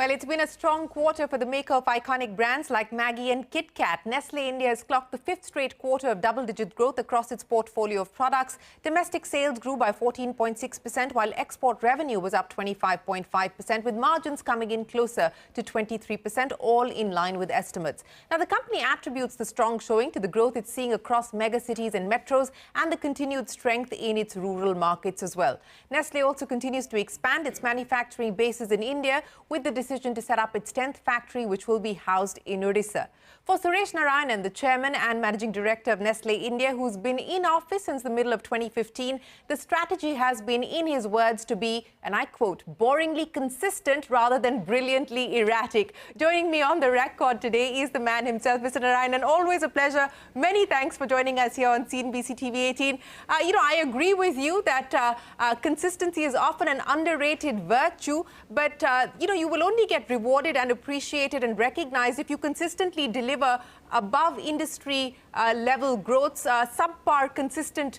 Well, it's been a strong quarter for the maker of iconic brands like Maggi and Kit Kat. Nestle India has clocked the fifth straight quarter of double-digit growth across its portfolio of products. Domestic sales grew by 14.6%, while export revenue was up 25.5%, with margins coming in closer to 23%, all in line with estimates. Now, the company attributes the strong showing to the growth it's seeing across megacities and metros and the continued strength in its rural markets as well. Nestle also continues to expand its manufacturing bases in India with the decision to set up its 10th factory, which will be housed in Odisha. For Suresh Narayanan, the chairman and managing director of Nestle India, who's been in office since the middle of 2015, the strategy has been, in his words, to be, and I quote, boringly consistent rather than brilliantly erratic. Joining me on the record today is the man himself, Mr. Narayanan. Always a pleasure. Many thanks for joining us here on CNBC-TV18. I agree with you that consistency is often an underrated virtue, but, you will only get rewarded and appreciated and recognized if you consistently deliver above industry level growths. Subpar consistent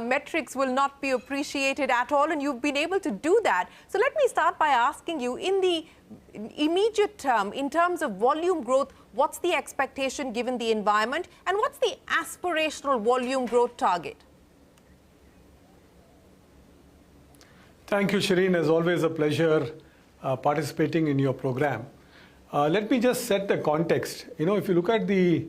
metrics will not be appreciated at all, and you've been able to do that. So let me start by asking you, in the immediate term, in terms of volume growth, what's the expectation given the environment, and what's the aspirational volume growth target? Thank you, Shereen. As always, a pleasure participating in your program. Let me just set the context. If you look at the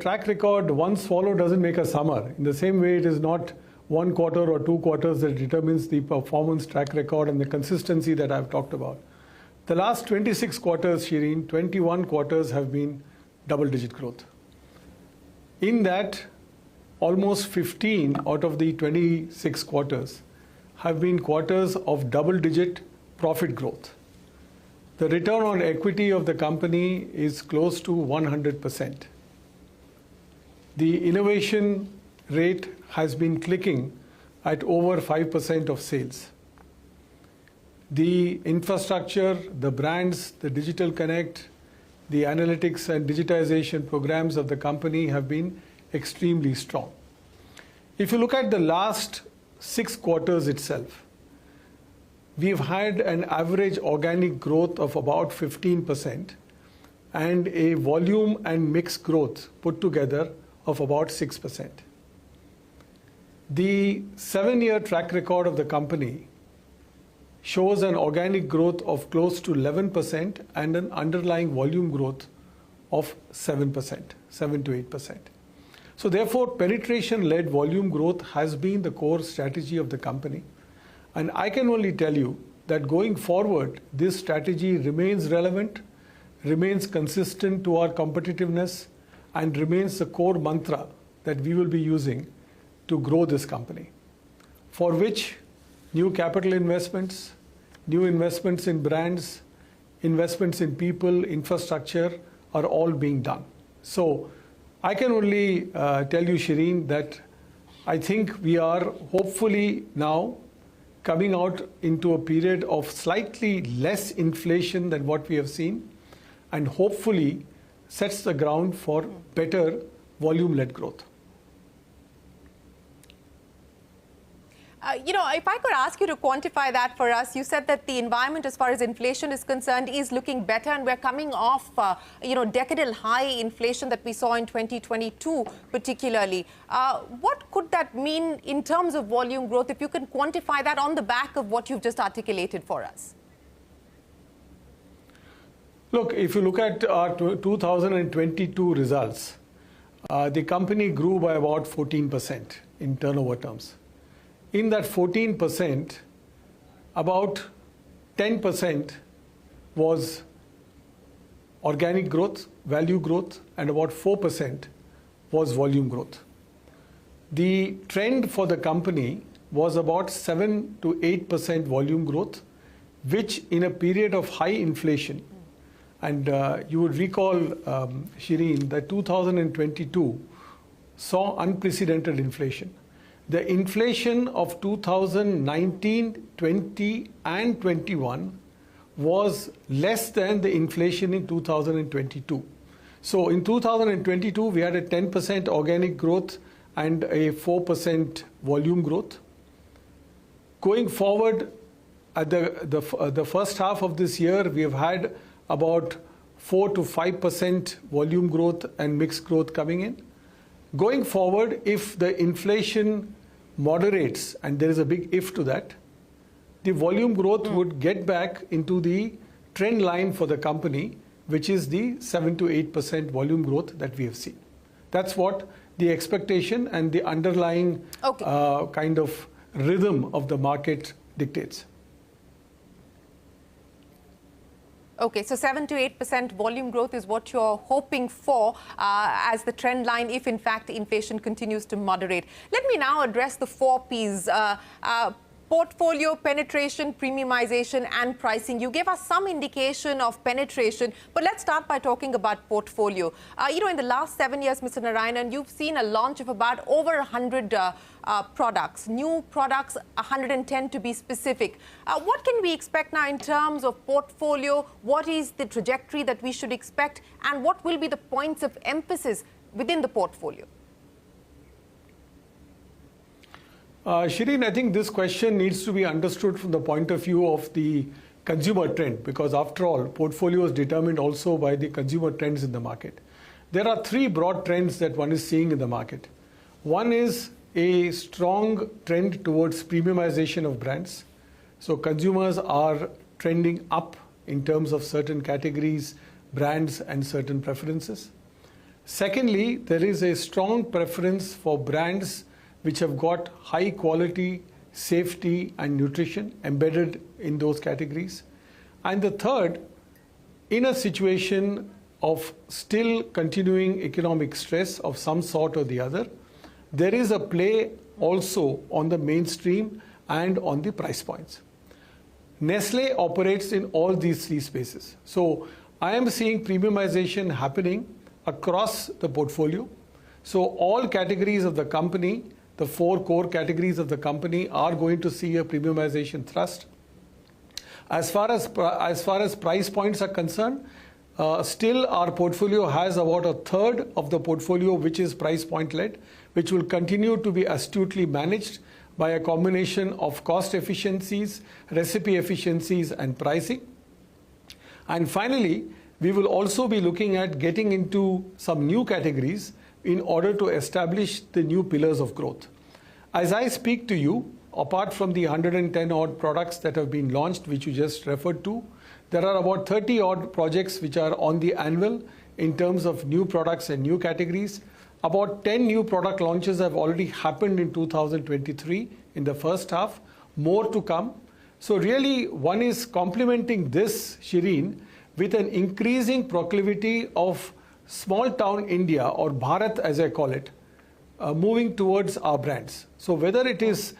track record, one swallow doesn't make a summer. In the same way, it is not one quarter or two quarters that determines the performance track record and the consistency that I've talked about. The last 26 quarters, Shereen, 21 quarters have been double-digit growth. In that, almost 15 out of the 26 quarters have been quarters of double-digit profit growth. The return on equity of the company is close to 100%. The innovation rate has been clicking at over 5% of sales. The infrastructure, the brands, the digital connect, the analytics and digitization programs of the company have been extremely strong. If you look at the last 6 quarters itself, we've had an average organic growth of about 15% and a volume and mix growth put together of about 6%. The 7-year track record of the company shows an organic growth of close to 11% and an underlying volume growth of 7%, 7 to 8%. So therefore, penetration-led volume growth has been the core strategy of the company. And I can only tell you that going forward, this strategy remains relevant, remains consistent to our competitiveness, and remains the core mantra that we will be using to grow this company, for which new capital investments, new investments in brands, investments in people, infrastructure are all being done. So I can only tell you, Shereen, that I think we are hopefully now coming out into a period of slightly less inflation than what we have seen, and hopefully sets the ground for better volume-led growth. If I could ask you to quantify that for us, you said that the environment as far as inflation is concerned is looking better, and we're coming off, decadal high inflation that we saw in 2022 particularly. What could that mean in terms of volume growth, if you can quantify that on the back of what you've just articulated for us? Look, if you look at our 2022 results, the company grew by about 14% in turnover terms. In that 14%, about 10% was organic growth, value growth, and about 4% was volume growth. The trend for the company was about 7 to 8% volume growth, which in a period of high inflation, and you would recall, Shereen, that 2022 saw unprecedented inflation. The inflation of 2019, 20, and 21 was less than the inflation in 2022. So in 2022, we had a 10% organic growth and a 4% volume growth. Going forward, at the first half of this year, we have had about 4 to 5% volume growth and mixed growth coming in. Going forward, if the inflation moderates, and there is a big if to that, the volume growth would get back into the trend line for the company, which is the 7 to 8% volume growth that we have seen. That's what the expectation and the underlying kind of rhythm of the market dictates. Okay, so 7 to 8% volume growth is what you're hoping for as the trend line if, in fact, inflation continues to moderate. Let me now address the 4 Ps. Portfolio, penetration, premiumization and pricing. You gave us some indication of penetration, but let's start by talking about portfolio. In the last 7 years, Mr. Narayanan, you've seen a launch of about over 100 products, new products, 110 to be specific. What can we expect now in terms of portfolio? What is the trajectory that we should expect? And what will be the points of emphasis within the portfolio? Shereen, I think this question needs to be understood from the point of view of the consumer trend, because after all, portfolio is determined also by the consumer trends in the market. There are 3 broad trends that one is seeing in the market. One is a strong trend towards premiumization of brands. So consumers are trending up in terms of certain categories, brands, and certain preferences. Secondly, there is a strong preference for brands which have got high quality, safety and nutrition embedded in those categories. And the third, in a situation of still continuing economic stress of some sort or the other, there is a play also on the mainstream and on the price points. Nestle operates in all these 3 spaces. So I am seeing premiumization happening across the portfolio. So all categories of the company, the 4 core categories of the company, are going to see a premiumization thrust. As far as price points are concerned, still our portfolio has about a third of the portfolio which is price point led, which will continue to be astutely managed by a combination of cost efficiencies, recipe efficiencies and pricing. And finally, we will also be looking at getting into some new categories in order to establish the new pillars of growth. As I speak to you, apart from the 110 odd products that have been launched, which you just referred to, there are about 30 odd projects which are on the anvil in terms of new products and new categories. About 10 new product launches have already happened in 2023 in the first half, more to come. So really one is complementing this, Shereen, with an increasing proclivity of small town India, or Bharat as I call it, moving towards our brands. So whether it is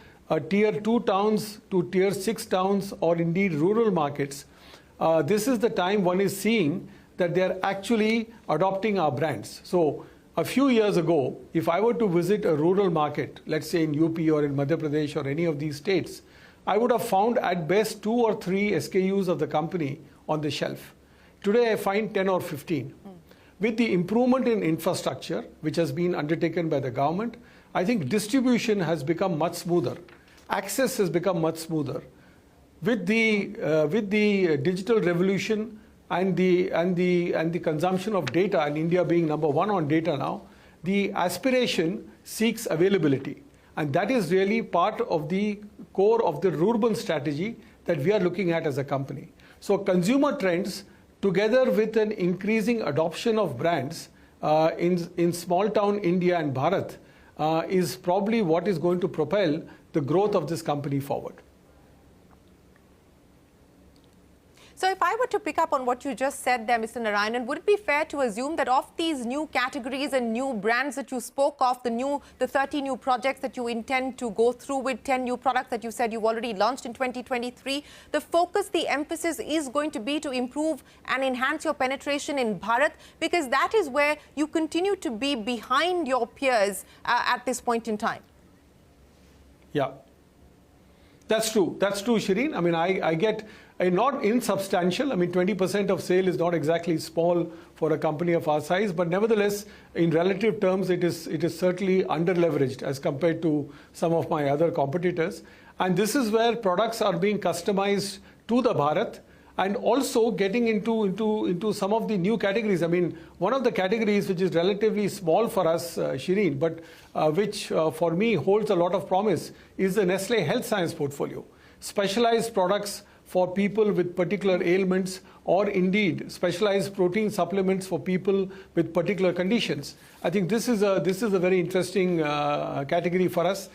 tier 2 towns to tier 6 towns or indeed rural markets, this is the time one is seeing that they are actually adopting our brands. So a few years ago, if I were to visit a rural market, let's say in UP or in Madhya Pradesh or any of these states, I would have found at best 2 or 3 SKUs of the company on the shelf. Today I find 10 or 15. With the improvement in infrastructure, which has been undertaken by the government, I think distribution has become much smoother. Access has become much smoother. With the digital revolution and the consumption of data, and India being number 1 on data now, the aspiration seeks availability. And that is really part of the core of the rural strategy that we are looking at as a company. So consumer trends, together with an increasing adoption of brands in small town India and Bharat, is probably what is going to propel the growth of this company forward. So if I were to pick up on what you just said there, Mr. Narayanan, would it be fair to assume that of these new categories and new brands that you spoke of, the 30 new projects that you intend to go through with, 10 new products that you said you've already launched in 2023, the focus, the emphasis is going to be to improve and enhance your penetration in Bharat, because that is where you continue to be behind your peers at this point in time? Yeah, that's true. That's true, Shereen. I mean, I get not insubstantial. I mean, 20% of sale is not exactly small for a company of our size, but nevertheless, in relative terms, it is certainly under-leveraged as compared to some of my other competitors. And this is where products are being customized to the Bharat, and also getting into some of the new categories. I mean, one of the categories which is relatively small for us, Shereen, but which for me holds a lot of promise, is the Nestle Health Science portfolio. Specialized products for people with particular ailments, or indeed specialized protein supplements for people with particular conditions. I think this is a very interesting category for us.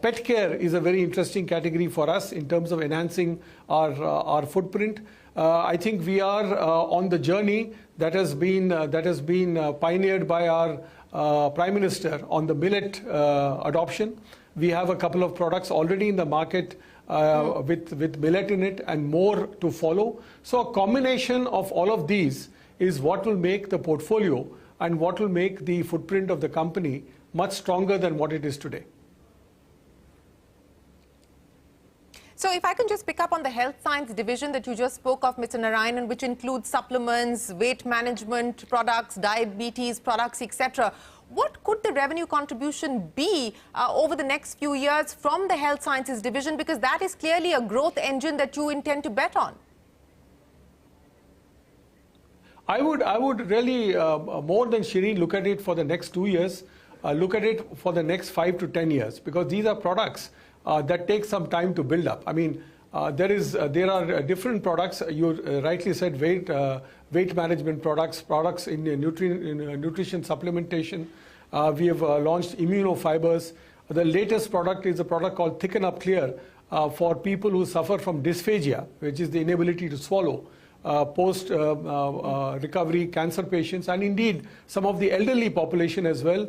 Pet care is a very interesting category for us in terms of enhancing our footprint. I think we are on the journey that has been pioneered by our Prime Minister on the millet adoption. We have a couple of products already in the market with millet in it, and more to follow. So a combination of all of these is what will make the portfolio and what will make the footprint of the company much stronger than what it is today. So if I can just pick up on the health science division that you just spoke of, Mr. Narayanan, which includes supplements, weight management products, diabetes products, etc. What could the revenue contribution be over the next few years from the health sciences division? Because that is clearly a growth engine that you intend to bet on. I would really, more than Shereen, look at it for the next 2 years, look at it for the next 5 to 10 years, because these are products that take some time to build up. I mean, there are different products. You rightly said weight management products in nutrition supplementation. We have launched immunofibers. The latest product is a product called Thicken Up Clear for people who suffer from dysphagia, which is the inability to swallow. Post recovery cancer patients, and indeed some of the elderly population as well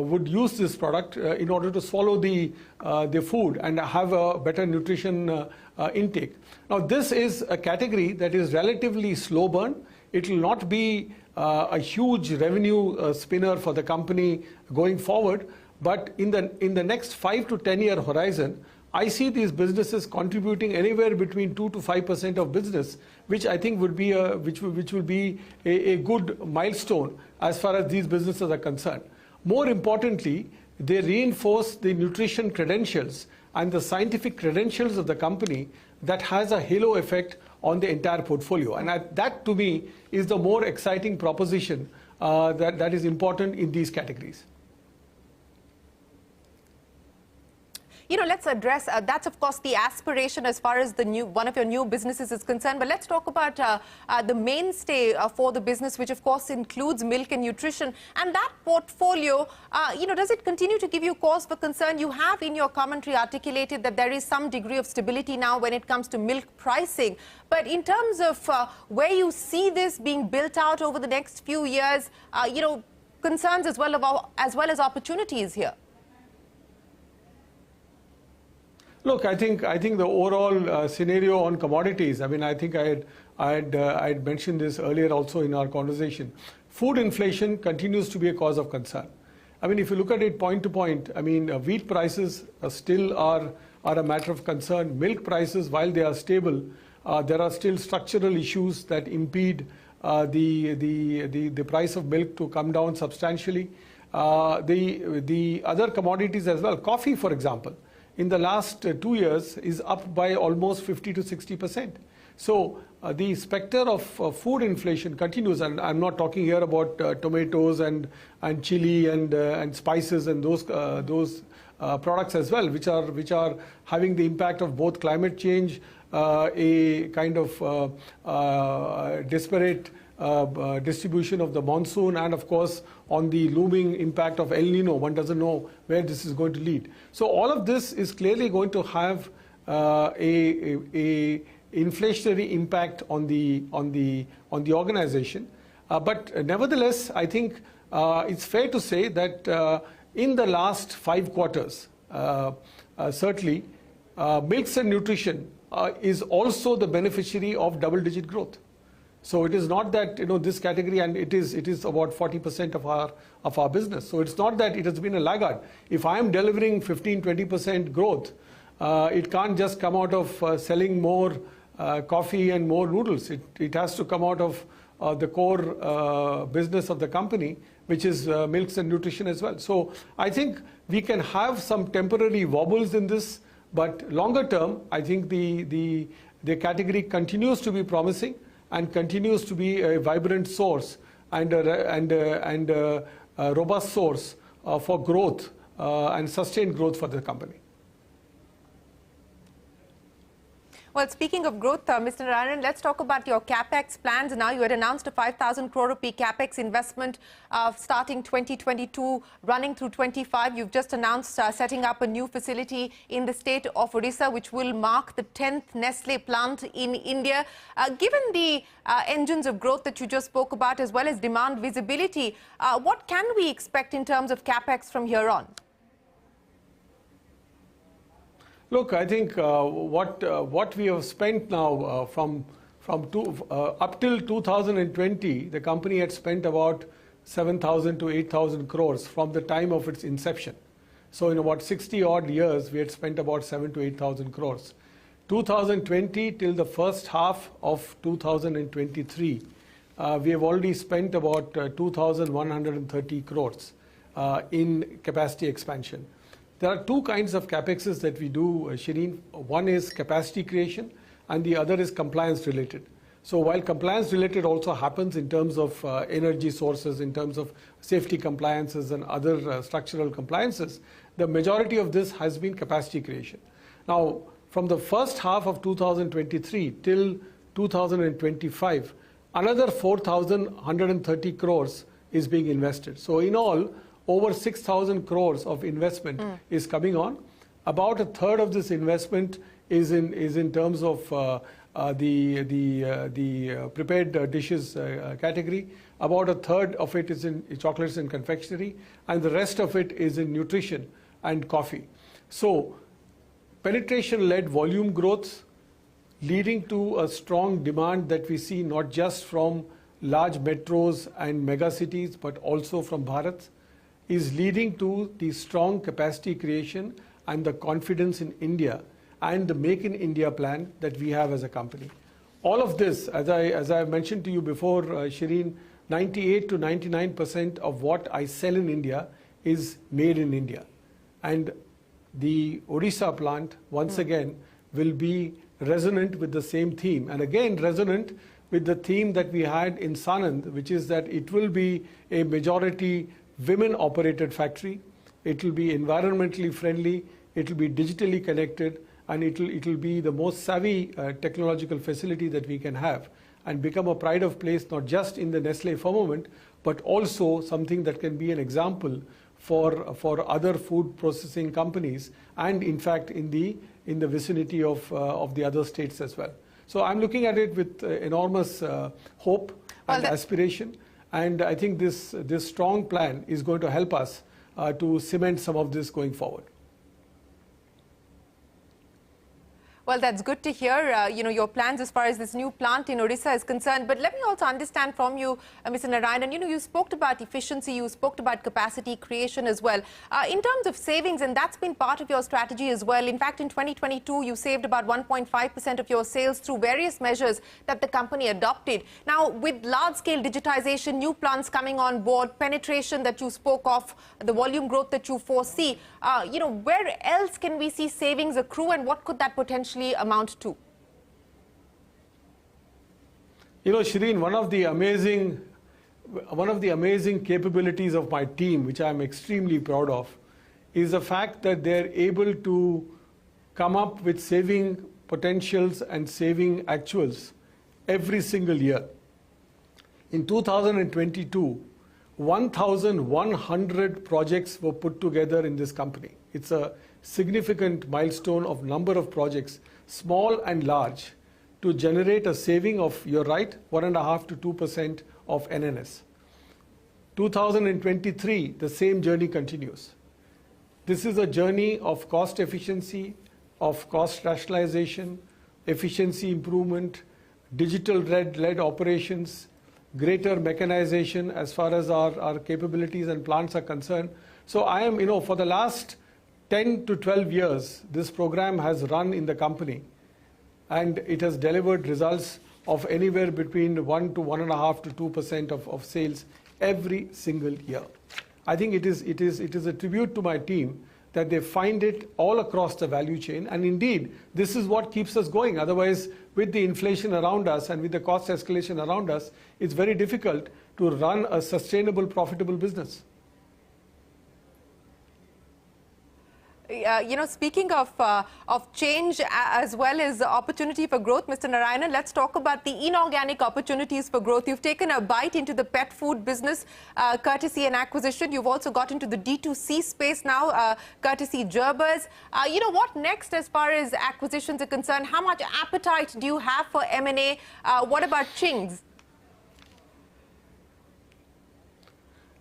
would use this product in order to swallow the food and have a better nutrition intake. Now this is a category that is relatively slow burn. It will not be a huge revenue spinner for the company going forward, but in the next 5 to 10 year horizon, I see these businesses contributing anywhere between 2 to 5% of business, which I think would be which will be a good milestone as far as these businesses are concerned. More importantly, they reinforce the nutrition credentials and the scientific credentials of the company that has a halo effect on the entire portfolio. And that to me is the more exciting proposition that is important in these categories. You know, let's address, that's of course the aspiration as far as one of your new businesses is concerned. But let's talk about the mainstay for the business, which of course includes milk and nutrition. And that portfolio, you know, does it continue to give you cause for concern? You have in your commentary articulated that there is some degree of stability now when it comes to milk pricing. But in terms of where you see this being built out over the next few years, you know, concerns as well as opportunities here. Look, I think the overall scenario on commodities, I mean, I think I had mentioned this earlier also in our conversation. Food inflation continues to be a cause of concern. I mean, if you look at it point to point, I mean, wheat prices still are a matter of concern. Milk prices, while they are stable, there are still structural issues that impede the price of milk to come down substantially. The other commodities as well, coffee, for example, in the last 2 years is up by almost 50 to 60%. So the specter of food inflation continues, and I'm not talking here about tomatoes and chili and spices and those products as well, which are having the impact of both climate change, a kind of disparate distribution of the monsoon, and of course on the looming impact of El Nino. One doesn't know where this is going to lead. So all of this is clearly going to have a inflationary impact on the organization. But nevertheless, I think it's fair to say that in the last 5 quarters, certainly milks and nutrition is also the beneficiary of double-digit growth. So it is not that, you know, this category, and it is about 40% of our business. So it's not that it has been a laggard. If I am delivering 15-20% growth, it can't just come out of selling more coffee and more noodles. It has to come out of the core business of the company, which is milks and nutrition as well. So I think we can have some temporary wobbles in this, But longer term, I think the category continues to be promising and continues to be a vibrant source and a robust source for growth and sustained growth for the company. Well, speaking of growth, Mr. Narayanan, let's talk about your capex plans. Now, you had announced a 5,000 crore rupee capex investment starting 2022, running through 25. You've just announced setting up a new facility in the state of Odisha, which will mark the 10th Nestle plant in India. Given the engines of growth that you just spoke about, as well as demand visibility, what can we expect in terms of capex from here on? Look, I think what we have spent now up till 2020, the company had spent about 7,000 to 8,000 crores from the time of its inception. So in about 60 odd years, we had spent about 7,000 to 8,000 crores. 2020 till the first half of 2023, we have already spent about 2,130 crores in capacity expansion. There are two kinds of capexes that we do, Shereen. One is capacity creation and the other is compliance related. So while compliance related also happens in terms of energy sources, in terms of safety compliances and other structural compliances, the majority of this has been capacity creation. Now, from the first half of 2023 till 2025, another 4,130 crores is being invested. So in all, over 6,000 crores of investment is coming on. About a third of this investment is in terms of the prepared dishes category. About a third of it is in chocolates and confectionery, and the rest of it is in nutrition and coffee. So penetration-led volume growth leading to a strong demand that we see not just from large metros and mega cities, but also from Bharat, is leading to the strong capacity creation and the confidence in India and the Make in India plan that we have as a company. All of this, as I mentioned to you before, Shereen, 98 to 99% of what I sell in India is made in India. And the Odisha plant, once again, will be resonant with the same theme. And again, resonant with the theme that we had in Sanand, which is that it will be a majority women-operated factory. It will be environmentally friendly. It will be digitally connected, and it will be the most savvy technological facility that we can have, and become a pride of place not just in the Nestle firmament, but also something that can be an example for other food processing companies, and in fact in the vicinity of the other states as well. So I'm looking at it with enormous hope and aspiration. And I think this strong plan is going to help us to cement some of this going forward. Well, that's good to hear, your plans as far as this new plant in Odisha is concerned. But let me also understand from you, Mr. Narayanan, you spoke about efficiency, you spoke about capacity creation as well. In terms of savings, and that's been part of your strategy as well. In fact, in 2022, you saved about 1.5% of your sales through various measures that the company adopted. Now, with large-scale digitization, new plants coming on board, penetration that you spoke of, the volume growth that you foresee, where else can we see savings accrue, and what could that potentially amount to? Shereen, one of the amazing capabilities of my team, which I'm extremely proud of, is the fact that they're able to come up with saving potentials and saving actuals every single year. In 2022, 1,100 projects were put together in this company. It's a significant milestone of number of projects, small and large, to generate a saving of, you're right, 1.5 to 2% of NNS. 2023, the same journey continues. This is a journey of cost efficiency, of cost rationalization, efficiency improvement, digital-led operations, greater mechanization as far as our capabilities and plants are concerned. So I am, for the last 10 to 12 years, this program has run in the company, and it has delivered results of anywhere between 1 to 1.5 to 2% of sales every single year. I think it is a tribute to my team that they find it all across the value chain. And indeed, this is what keeps us going. Otherwise, with the inflation around us and with the cost escalation around us, it's very difficult to run a sustainable, profitable business. Speaking of change as well as opportunity for growth, Mr. Narayanan, let's talk about the inorganic opportunities for growth. You've taken a bite into the pet food business, courtesy an acquisition. You've also got into the D2C space now, courtesy Gerbers. What next as far as acquisitions are concerned? How much appetite do you have for M&A? What about Ching's?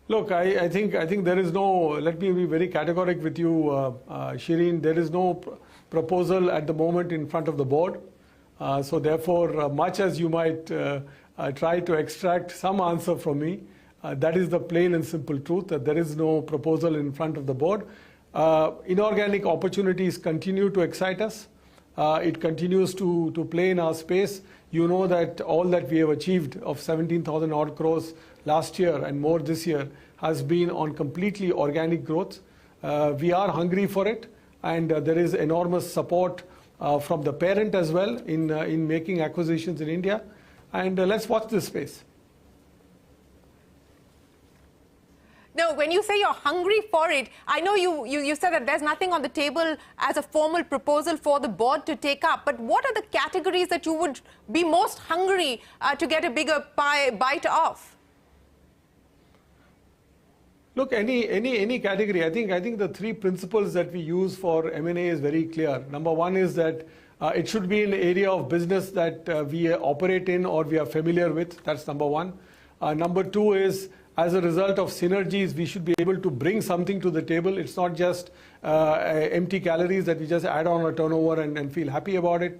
Look, I think there is no, let me be very categorical with you, Shereen, there is no proposal at the moment in front of the board. So therefore, much as you might try to extract some answer from me, that is the plain and simple truth, that there is no proposal in front of the board. Inorganic opportunities continue to excite us. It continues to play in our space. You know that all that we have achieved of 17,000 odd crores last year and more this year has been on completely organic growth. We are hungry for it, and there is enormous support from the parent as well in making acquisitions in India. And let's watch this space. No, when you say you're hungry for it, I know you said that there's nothing on the table as a formal proposal for the board to take up. But what are the categories that you would be most hungry to get a bigger bite of? Look, any category. I think the three principles that we use for M&A is very clear. Number one is that it should be an area of business that we operate in or we are familiar with. That's number one. Number two is, as a result of synergies, we should be able to bring something to the table. It's not just empty calories that we just add on a turnover and feel happy about it.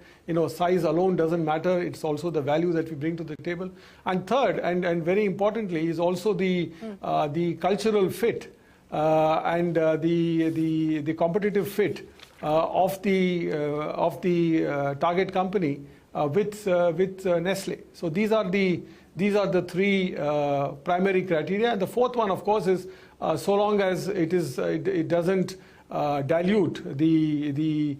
Size alone doesn't matter. It's also the value that we bring to the table. And third, and very importantly, is also the cultural fit and the competitive fit of the target company with Nestle. So these are the three primary criteria. And the fourth one, of course, is so long as it doesn't dilute the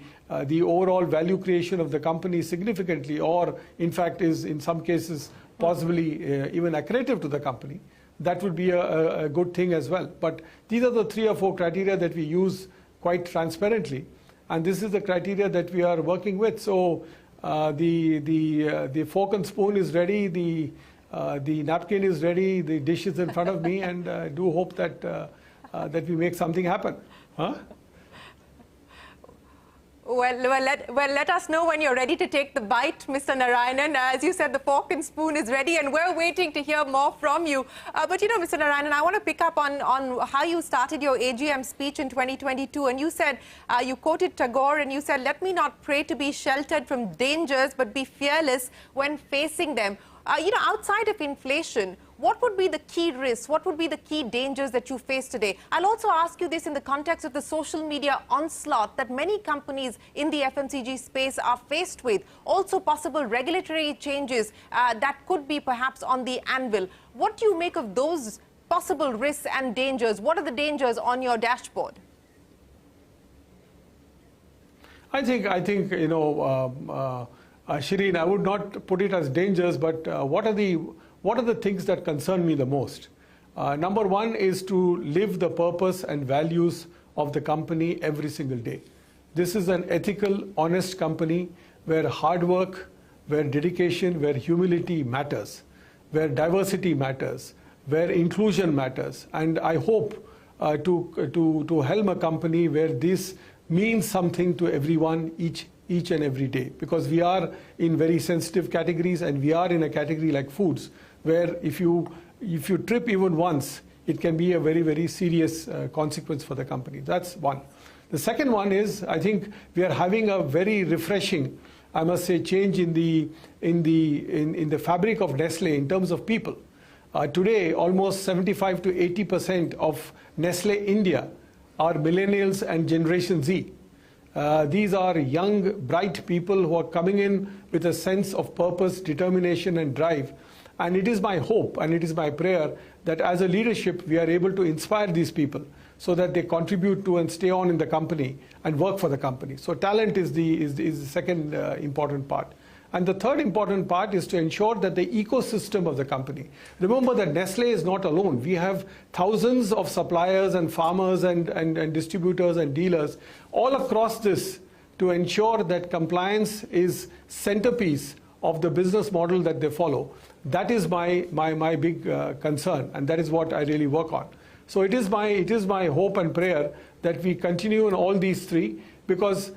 overall value creation of the company significantly, or in fact is in some cases possibly even accretive to the company, that would be a good thing as well. But these are the 3 or 4 criteria that we use quite transparently, and this is the criteria that we are working with. So the fork and spoon is ready, the napkin is ready, the dish is in front of me, and do hope that that we make something happen. Huh? Well, let us know when you're ready to take the bite, Mr. Narayanan. As you said, the fork and spoon is ready, and we're waiting to hear more from you. But Mr. Narayanan, I want to pick up on how you started your AGM speech in 2022. And you said, you quoted Tagore, and you said, "Let me not pray to be sheltered from dangers, but be fearless when facing them." Outside of inflation, what would be the key risks? What would be the key dangers that you face today? I'll also ask you this in the context of the social media onslaught that many companies in the FMCG space are faced with. Also possible regulatory changes that could be perhaps on the anvil. What do you make of those possible risks and dangers? What are the dangers on your dashboard? I think Shereen, I would not put it as dangers, but what are the things that concern me the most? Number one is to live the purpose and values of the company every single day. This is an ethical, honest company where hard work, where dedication, where humility matters, where diversity matters, where inclusion matters. And I hope to helm a company where this means something to everyone each and every day, because we are in very sensitive categories, and we are in a category like foods where if you trip even once, it can be a very, very serious consequence for the company. That's one. The second one is, I think we are having a very refreshing, I must say, change in the fabric of Nestle in terms of people. Today, almost 75 to 80% of Nestle India are millennials and Generation Z. These are young, bright people who are coming in with a sense of purpose, determination, and drive. And it is my hope and it is my prayer that as a leadership, we are able to inspire these people so that they contribute to and stay on in the company and work for the company. So talent is the second important part. And the third important part is to ensure that the ecosystem of the company. Remember that Nestle is not alone. We have thousands of suppliers and farmers and distributors and dealers all across this to ensure that compliance is centerpiece of the business model that they follow. That is my big concern, and that is what I really work on. So it is my hope and prayer that we continue in all these three, because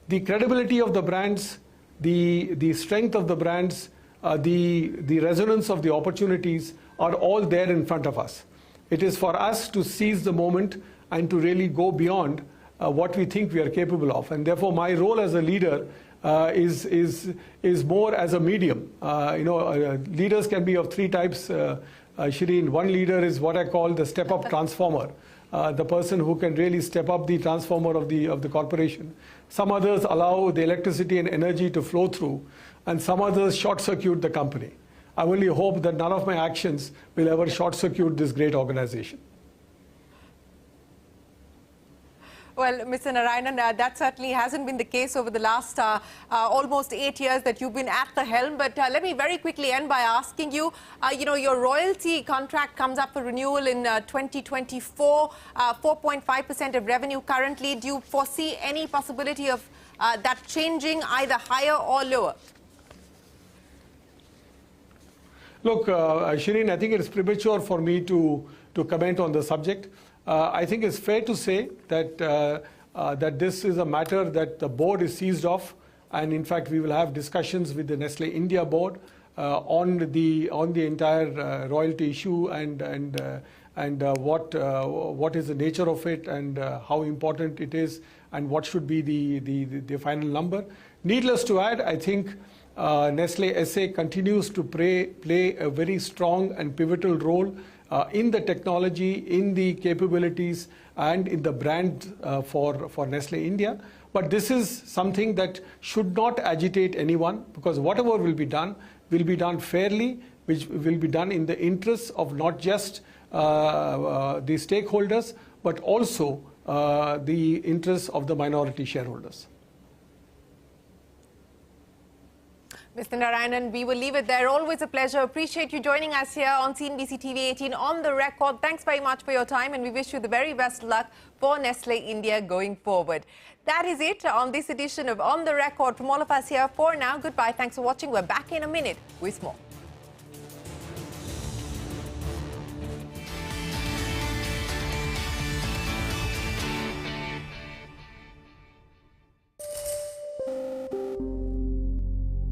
the credibility of the brands, the strength of the brands, the resonance of the opportunities are all there in front of us. It is for us to seize the moment and to really go beyond what we think we are capable of. And therefore, my role as a leader is more as a medium. Leaders can be of three types. Shereen, one leader is what I call the step-up transformer, the person who can really step up the transformer of the corporation. Some others allow the electricity and energy to flow through, and some others short-circuit the company. I only hope that none of my actions will ever short-circuit this great organization. Well, Mr. Narayanan, that certainly hasn't been the case over the last almost 8 years that you've been at the helm. But let me very quickly end by asking you, your royalty contract comes up for renewal in 2024, 4.5% of revenue currently. Do you foresee any possibility of that changing either higher or lower? Look, Shereen, I think it is premature for me to comment on the subject. I think it's fair to say that that this is a matter that the board is seized of, and in fact we will have discussions with the Nestle India board on the entire royalty issue and what is the nature of it and how important it is and what should be the final number. Needless to add, I think Nestle SA continues to play a very strong and pivotal role in the technology, in the capabilities, and in the brand for Nestle India. But this is something that should not agitate anyone, because whatever will be done fairly, which will be done in the interests of not just the stakeholders, but also the interests of the minority shareholders. Mr. Narayanan, we will leave it there. Always a pleasure. Appreciate you joining us here on CNBC TV18 On The Record. Thanks very much for your time, and we wish you the very best luck for Nestle India going forward. That is it on this edition of On The Record. From all of us here for now, goodbye. Thanks for watching. We're back in a minute with more.